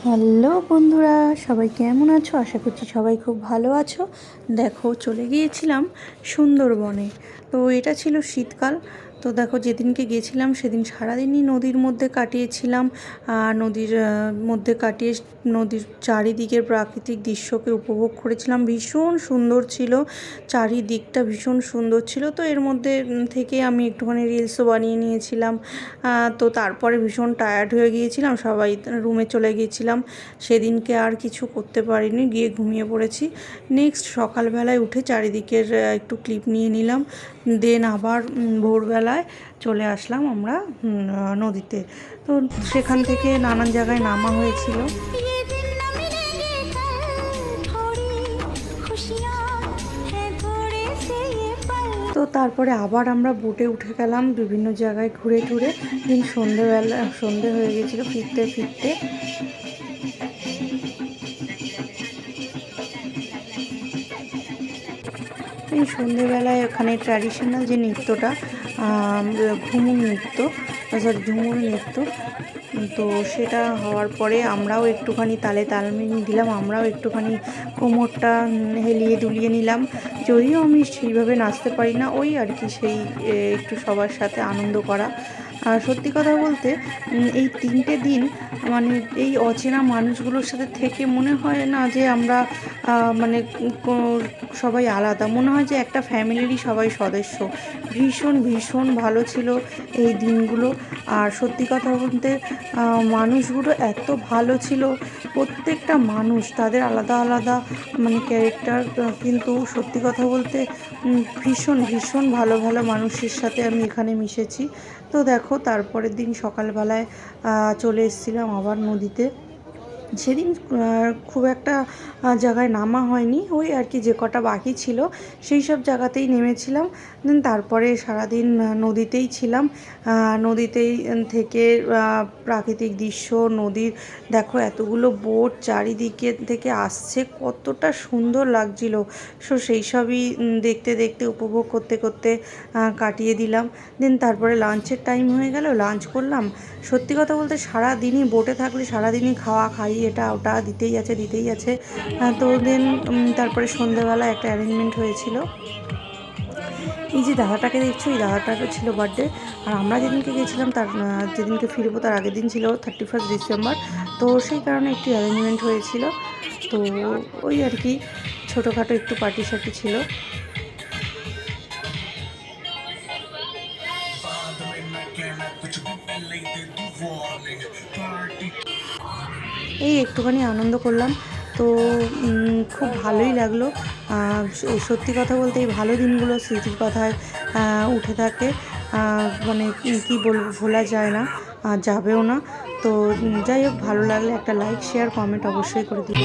Hello বন্ধুরা, সবাই কেমন আছো? আশা করছি সবাই খুব ভালো আছো। দেখো, চলে গিয়েছিলাম সুন্দরবনে। তো এটা ছিল শীতকাল। তো দেখো, যেদিনকে গেছিলাম সেদিন সারাদিনই নদীর মধ্যে কাটিয়েছিলাম। নদীর মধ্যে কাটিয়ে নদীর চারিদিকের প্রাকৃতিক দৃশ্যকে উপভোগ করেছিলাম। ভীষণ সুন্দর ছিল, চারিদিকটা ভীষণ সুন্দর ছিল। তো এর মধ্যে থেকে আমি একটুখানি রিলসও বানিয়ে নিয়েছিলাম। তো তারপরে ভীষণ টায়ার্ড হয়ে গিয়েছিলাম, সবাই রুমে চলে গিয়েছিলাম। সেদিনকে আর কিছু করতে পারিনি, গিয়ে ঘুমিয়ে পড়েছি। নেক্সট সকালবেলায় উঠে চারিদিকের একটু ক্লিপ নিয়ে নিলাম। দেন আবার ভোরবেলায় চলে আসলাম আমরা নদীতে। তো সেখান থেকে নানান জায়গায় নামা হয়েছিল। তো তারপরে আবার আমরা বোটে উঠে গেলাম বিভিন্ন জায়গায় ঘুরে ঘুরে। দিন সন্ধে হয়ে গেছিলো ফিরতে ফিরতে। এই সন্ধেবেলায় ওখানে ট্র্যাডিশনাল যে নৃত্যটা, ঝুমুর নৃত্য, তো সেটা হওয়ার পরে আমরাও একটুখানি তালে তাল মিলিয়ে দিলাম। আমরাও একটুখানি কোমরটা হেলিয়ে দুলিয়ে নিলাম। যদিও আমি সেইভাবে নাচতে পারি না, ওই আর কি, সেই একটু সবার সাথে আনন্দ করা। আর সত্যি কথা বলতে এই 3টে দিন মানে এই অচেনা মানুষগুলোর সাথে থেকে মনে হয় না যে আমরা মানে সবাই আলাদা, মনে হয় যে একটা ফ্যামিলিরই সবাই সদস্য। ভীষণ ভীষণ ভালো ছিল এই দিনগুলো। আর সত্যি কথা বলতে মানুষগুলো এত ভালো ছিল, প্রত্যেকটা মানুষ তাদের আলাদা আলাদা মানে ক্যারেক্টার, কিন্তু সত্যি কথা বলতে ভীষণ ভীষণ ভালো ভালো মানুষের সাথে আমি এখানে মিশেছি। তো দেখো, তারপরের দিন সকালবেলায় চলে এসেছিলাম আবার নদীতে। সেদিন খুব একটা জায়গায় নামা হয়নি, ওই আর কি যে কটা বাকি ছিল সেই সব জায়গাতেই নেমেছিলাম। দেন তারপরে সারাদিন নদীতেই ছিলাম। নদীতেই থেকে প্রাকৃতিক দৃশ্য, নদীর দেখো এতগুলো বোট চারিদিকে থেকে আসছে, কতটা সুন্দর লাগছিল। সেই সবই দেখতে দেখতে উপভোগ করতে করতে কাটিয়ে দিলাম। দেন তারপরে লাঞ্চের টাইম হয়ে গেল, লাঞ্চ করলাম। সত্যি কথা বলতে সারাদিনই বোটে থাকলে সারাদিনই খাওয়া খাই এটা ওটা দিতেই আছে। তো দেন তারপরে সন্ধ্যেবেলা একটা অ্যারেঞ্জমেন্ট হয়েছিল। এই যে দাদাটাকে দেখছো, এই দাদাটারও ছিল বার্থডে। আর আমরা যেদিনকে গেছিলাম তার যেদিনকে ফিরবো তার আগের দিন ছিল 31 ডিসেম্বর। তো সেই কারণে একটি অ্যারেঞ্জমেন্ট হয়েছিল। তো ওই আর কি ছোটোখাটো একটু পার্টি সার্টি ছিল। এই একটুখানি আনন্দ করলাম। তো খুব ভালোই লাগলো। সত্যি কথা বলতে এই ভালো দিনগুলো স্মৃতির কথায় উঠে থাকে। মানে কি বলবো, ভোলা যায় না, যাবেও না। তো যাই হোক, ভালো লাগলে একটা লাইক, শেয়ার, কমেন্ট অবশ্যই করে দিন।